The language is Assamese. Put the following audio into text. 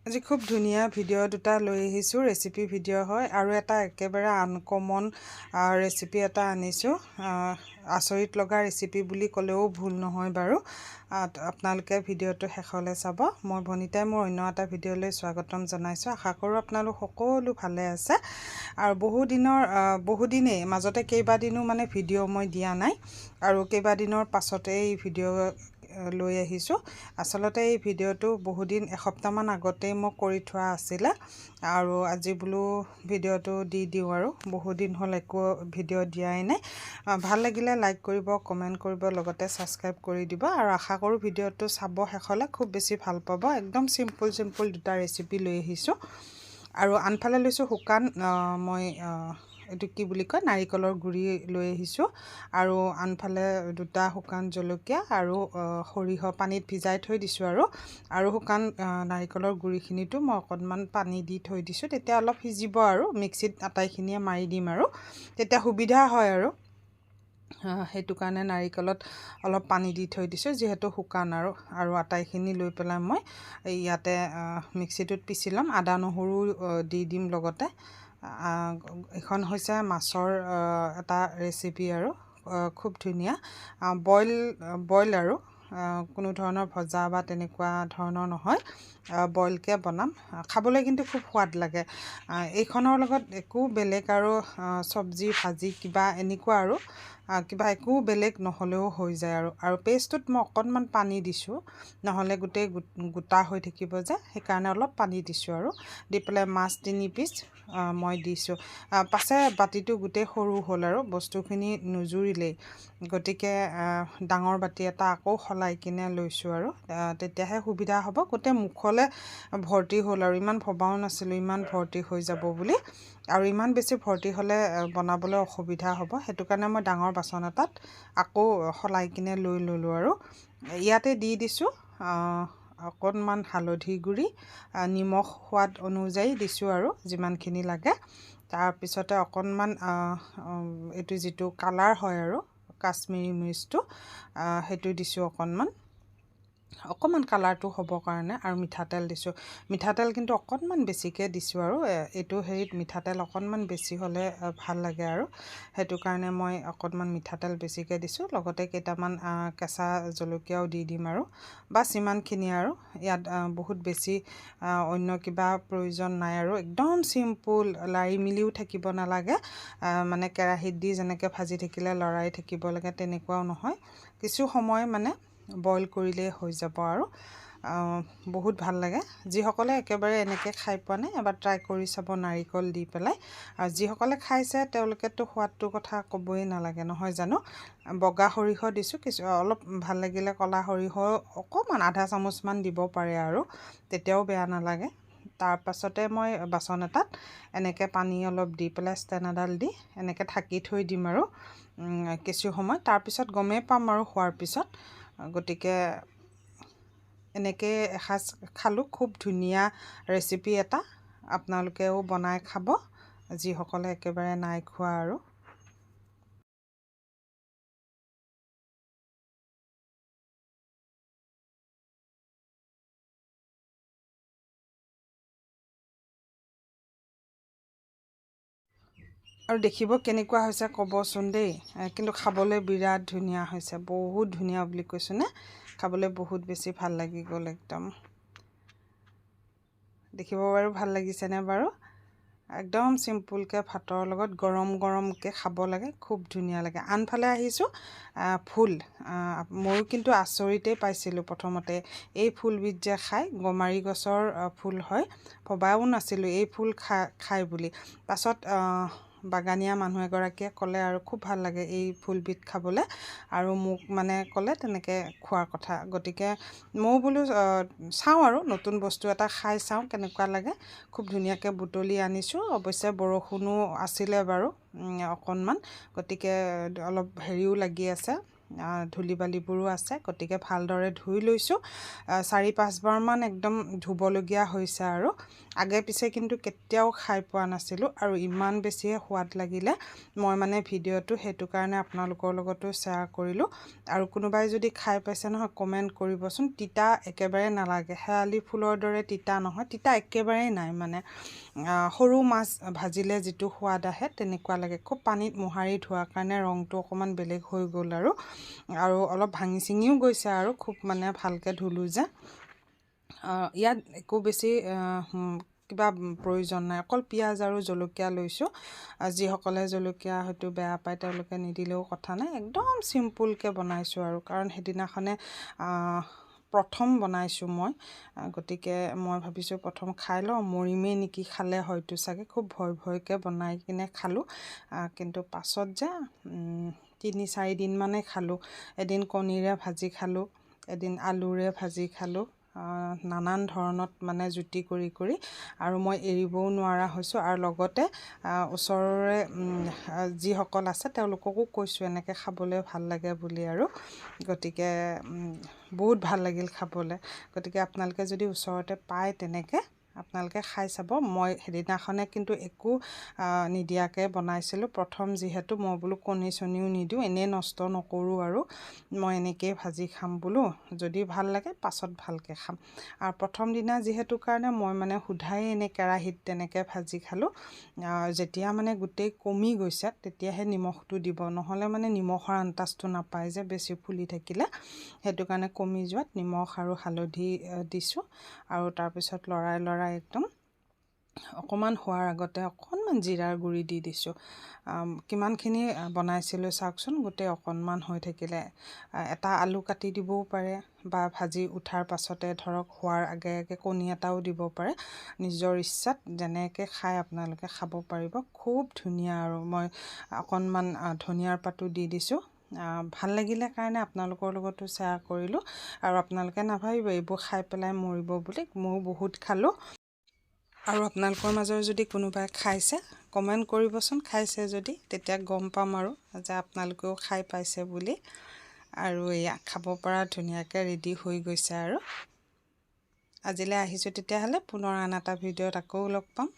আজি খুব ধুনীয়া ভিডিঅ' দুটা লৈ আহিছোঁ ৰেচিপি ভিডিঅ' হয় আৰু এটা একেবাৰে আনকমন ৰেচিপি এটা আনিছোঁ আচৰিত লগা ৰেচিপি বুলি ক'লেও ভুল নহয় বাৰু আপোনালোকে ভিডিঅ'টো শেষলৈ চাব মই ভনিতাই মোৰ অন্য এটা ভিডিঅ'লৈ স্বাগতম জনাইছোঁ আশা কৰোঁ আপোনালোক সকলো ভালে আছে আৰু বহুদিনেই মাজতে কেইবাদিনো মানে ভিডিঅ' মই দিয়া নাই আৰু কেইবাদিনৰ পাছতে এই ভিডিঅ' লৈ আহিছোঁ আসলতে এই ভিডিঅ'টো বহুদিন এসপ্তাহমান আগতেই মই কৰি থোৱা আছিলে আৰু আজি বোলো ভিডিঅ'টো দি দিওঁ আৰু বহুদিন হ'ল একো ভিডিঅ' দিয়াই নাই ভাল লাগিলে লাইক কৰিব কমেণ্ট কৰিব লগতে ছাবস্ক্ৰাইব কৰি দিব আৰু আশা কৰোঁ ভিডিঅ'টো চাব শেষলৈ খুব বেছি ভাল পাব একদম চিম্পল দুটা ৰেচিপি লৈ আহিছোঁ আৰু আনফালে লৈছোঁ শুকান মই এইটো কি বুলি কয় নাৰিকলৰ গুড়ি লৈ আহিছোঁ আৰু আনফালে দুটা শুকান জলকীয়া আৰু সৰিয়হ পানীত ভিজাই থৈ দিছোঁ আৰু শুকান নাৰিকলৰ গুড়িখিনিটো মই অকণমান পানী দি থৈ দিছোঁ তেতিয়া অলপ সিজিব আৰু মিক্সিত আটাইখিনিয়ে মাৰি দিম আৰু তেতিয়া সুবিধা হয় আৰু সেইটো কাৰণে নাৰিকলত অলপ পানী দি থৈ দিছোঁ যিহেতু শুকান আৰু আটাইখিনি লৈ পেলাই মই ইয়াতে মিক্সিটোত পিচি ল'ম আদা নহৰু দি দিম লগতে এখন হৈছে মাছৰ এটা ৰেচিপি আৰু খুব ধুনীয়া বইল আৰু কোনো ধৰণৰ ভজা বা তেনেকুৱা ধৰণৰ নহয় বইলকৈ বনাম খাবলৈ কিন্তু খুব সোৱাদ লাগে এইখনৰ লগত একো বেলেগ আৰু চব্জি ভাজি কিবা এনেকুৱা আৰু কিবা একো বেলেগ নহ'লেও হৈ যায় আৰু পেষ্টটোত মই অকণমান পানী দিছোঁ নহ'লে গোটেই গোটা হৈ থাকিব যে সেইকাৰণে অলপ পানী দিছোঁ আৰু দি পেলাই মাছ 3 পিচ মই দিছোঁ পাছে বাতিটো গোটেই সৰু হ'ল আৰু বস্তুখিনি নুজুৰিলেই গতিকে ডাঙৰ বাতি এটা আকৌ সলাই কিনে লৈছোঁ আৰু তেতিয়াহে সুবিধা হ'ব গোটেই মুখলৈ ভৰ্তি হ'ল আৰু ইমান ভবাও নাছিলোঁ ইমান ভৰ্তি হৈ যাব বুলি আৰু ইমান বেছি ভৰ্তি হ'লে বনাবলৈ অসুবিধা হ'ব সেইটো কাৰণে মই ডাঙৰ বাচন এটাত আকৌ সলাই কিনে লৈ ল'লোঁ আৰু ইয়াতে দি দিছোঁ অকণমান হালধি গুড়ি নিমখ সোৱাদ অনুযায়ী দিছোঁ আৰু যিমানখিনি লাগে তাৰপিছতে অকণমান এইটো যিটো কালাৰ হয় আৰু কাশ্মীৰী মিৰ্চটো সেইটো দিছোঁ অকণমান কালাৰটো হ'বৰ কাৰণে আৰু মিঠাতেল দিছোঁ মিঠাতেল কিন্তু অকণমান বেছিকৈ দিছোঁ আৰু এইটো হেৰিত মিঠাতেল অকণমান বেছি হ'লে ভাল লাগে আৰু সেইটো কাৰণে মই অকণমান মিঠাতেল বেছিকৈ দিছোঁ লগতে কেইটামান কেঁচা জলকীয়াও দি দিম আৰু বাছ ইমানখিনি আৰু ইয়াত বহুত বেছি অন্য কিবা প্ৰয়োজন নাই আৰু একদম চিম্পুল লাৰি মিলিও থাকিব নালাগে মানে কেৰাহীত দি যেনেকৈ ভাজি থাকিলে লৰাই থাকিব লাগে তেনেকুৱাও নহয় কিছু সময় মানে বইল কৰিলেই হৈ যাব আৰু বহুত ভাল লাগে যিসকলে একেবাৰে এনেকৈ খাই পোৱা নাই এবাৰ ট্ৰাই কৰি চাব নাৰিকল দি পেলাই আৰু যিসকলে খাইছে তেওঁলোকেতো সোৱাদটোৰ কথা ক'বই নালাগে নহয় জানো বগা সৰিয়হ দিছোঁ অলপ ভাল লাগিলে ক'লা সৰিয়হ অকণমান আধা চামুচমান দিব পাৰে আৰু তেতিয়াও বেয়া নালাগে তাৰপাছতে মই বাচন এটাত এনেকৈ পানী অলপ দি পেলাই ষ্টেণ্ড এডাল দি এনেকৈ ঢাকি থৈ দিম আৰু কিছু সময় তাৰপিছত গমেই পাম আৰু হোৱাৰ পিছত গতিকে এনেকৈ এসাঁজ খালোঁ খুব ধুনীয়া ৰেচিপি এটা আপোনালোকেও বনাই খাব যিসকলে একেবাৰে নাই খোৱা আৰু দেখিব কেনেকুৱা হৈছে ক'বচোন দেই কিন্তু খাবলৈ বিৰাট ধুনীয়া হৈছে বহুত ধুনীয়া বুলি কৈছোঁ নে খাবলৈ বহুত বেছি ভাল লাগি গ'ল একদম দেখিব বাৰু ভাল লাগিছেনে বাৰু একদম চিম্পুলকৈ ভাতৰ লগত গৰমকৈ খাব লাগে খুব ধুনীয়া লাগে আনফালে আহিছোঁ ফুল ময়ো কিন্তু আচৰিতেই পাইছিলোঁ প্ৰথমতে এই ফুলবিধ যে খাই গমাৰি গছৰ ফুল হয় ভবাও নাছিলোঁ এই ফুল খাই বুলি পাছত বাগানীয়া মানুহ এগৰাকীয়ে ক'লে আৰু খুব ভাল লাগে এই ফুলবিধ খাবলৈ আৰু মোক মানে ক'লে তেনেকৈ খোৱাৰ কথা গতিকে ময়ো বোলো চাওঁ আৰু নতুন বস্তু এটা খাই চাওঁ কেনেকুৱা লাগে খুব ধুনীয়াকৈ বুটলি আনিছোঁ অৱশ্যে বৰষুণো আছিলে বাৰু অকণমান গতিকে অলপ হেৰিও লাগি আছে ধূলি বালিবোৰো আছে গতিকে ভালদৰে ধুই লৈছোঁ 4-5 বাৰমান একদম ধুবলগীয়া হৈছে আৰু আগে পিছে কিন্তু কেতিয়াও খাই পোৱা নাছিলোঁ আৰু ইমান বেছিয়ে সোৱাদ লাগিলে মই মানে ভিডিঅ'টো সেইটো কাৰণে আপোনালোকৰ লগতো শ্বেয়াৰ কৰিলোঁ আৰু কোনোবাই যদি খাই পাইছে নহয় কমেণ্ট কৰিবচোন তিতা একেবাৰে নালাগে শেৱালি ফুলৰ দৰে তিতা নহয় তিতা একেবাৰে নাই মানে সৰু মাছ ভাজিলে যিটো সোৱাদ আহে তেনেকুৱা লাগে খুব পানীত মোহাৰি ধোৱাৰ কাৰণে ৰংটো অকণমান বেলেগ হৈ গ'ল আৰু অলপ ভাঙি চিঙিও গৈছে আৰু খুব মানে ভালকৈ ধুলোঁ যে ইয়াত একো বেছি কিবা প্ৰয়োজন নাই অকল পিঁয়াজ আৰু জলকীয়া লৈছোঁ যিসকলে জলকীয়া হয়তো বেয়া পায় তেওঁলোকে নিদিলেও কথা নাই একদম চিম্পুলকৈ বনাইছোঁ আৰু কাৰণ সেইদিনাখনে প্ৰথম বনাইছোঁ মই গতিকে মই ভাবিছোঁ প্ৰথম খাই লওঁ মৰিমেই নেকি খালে হয়তো চাগে খুব ভয়কৈ বনাই কিনে খালোঁ কিন্তু পাছত যে 3-4 দিনমানে খালোঁ এদিন কণীৰে ভাজি খালোঁ এদিন আলুৰে ভাজি খালোঁ নানান ধৰণত মানে জুতি কৰি আৰু মই এৰিবও নোৱাৰা হৈছোঁ আৰু লগতে ওচৰৰে যিসকল আছে তেওঁলোককো কৈছোঁ এনেকৈ খাবলৈ ভাল লাগে বুলি আৰু গতিকে বহুত ভাল লাগিল খাবলৈ গতিকে আপোনালোকে যদি ওচৰতে পায় তেনেকৈ আপোনালোকে খাই চাব মই সেইদিনাখনে কিন্তু একো নিদিয়াকৈ বনাইছিলোঁ প্ৰথম যিহেতু মই বোলো কণী চনীও নিদিওঁ এনেই নষ্ট নকৰোঁ আৰু মই এনেকৈয়ে ভাজি খাম বোলো যদি ভাল লাগে পাছত ভালকৈ খাম আৰু প্ৰথম দিনা যিহেতু কাৰণে মই মানে সুধাই এনে কেৰাহীত তেনেকৈ ভাজি খালোঁ যেতিয়া মানে গোটেই কমি গৈছে তেতিয়াহে নিমখটো দিব নহ'লে মানে নিমখৰ আন্তাজটো নাপায় যে বেছি ফুলি থাকিলে সেইটো কাৰণে কমি যোৱাত নিমখ আৰু হালধি দিছোঁ আৰু তাৰপিছত লৰাই একদম অকণমান হোৱাৰ আগতে অকণমান জিৰাৰ গুড়ি দি দিছোঁ কিমানখিনি বনাইছিলোঁ চাওকচোন গোটেই অকণমান হৈ থাকিলে এটা আলু কাটি দিবও পাৰে বা ভাজি উঠাৰ পাছতে ধৰক হোৱাৰ আগে কণী এটাও দিব পাৰে নিজৰ ইচ্ছাত যেনেকৈ খাই আপোনালোকে খাব পাৰিব খুব ধুনীয়া আৰু মই অকণমান ধনিয়াৰ পাতো দি দিছোঁ ভাল লাগিলে কাৰণে আপোনালোকৰ লগতো শ্বেয়াৰ কৰিলোঁ আৰু আপোনালোকে নাভাবিব এইবোৰ খাই পেলাই মৰিব বুলি ময়ো বহুত খালোঁ আৰু আপোনালোকৰ মাজৰ যদি কোনোবাই খাইছে কমেণ্ট কৰিবচোন খাইছে যদি তেতিয়া গম পাম আৰু যে আপোনালোকেও খাই পাইছে বুলি আৰু এয়া খাব পৰা ধুনীয়াকৈ ৰেডি হৈ গৈছে আৰু আজিলৈ আহিছোঁ তেতিয়াহ'লে পুনৰ আন এটা ভিডিঅ'ত আকৌ লগ পাম